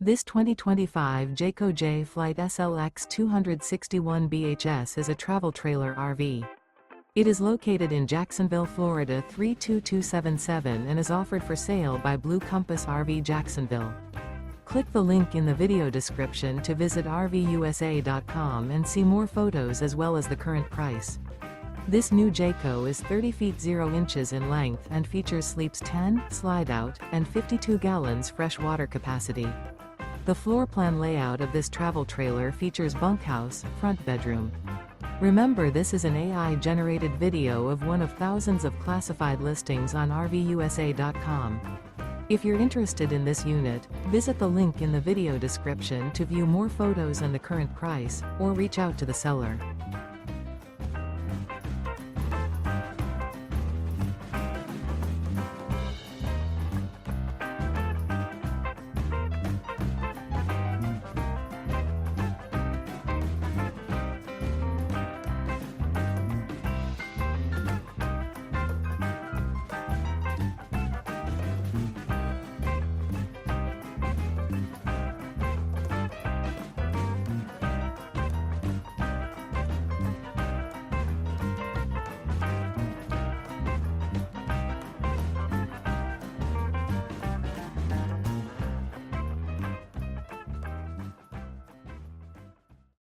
This 2025 Jayco Jay Flight SLX 261 BHS is a travel trailer RV. It is located in Jacksonville, Florida 32277 and is offered for sale by Blue Compass RV Jacksonville. Click the link in the video description to visit RVUSA.com and see more photos as well as the current price. This new Jayco is 30 feet 0 inches in length and features sleeps 10, slide-out, and 52 gallons fresh water capacity. The floor plan layout of this travel trailer features bunkhouse, front bedroom. Remember, this is an AI-generated video of one of thousands of classified listings on RVUSA.com. If you're interested in this unit, visit the link in the video description to view more photos and the current price, or reach out to the seller.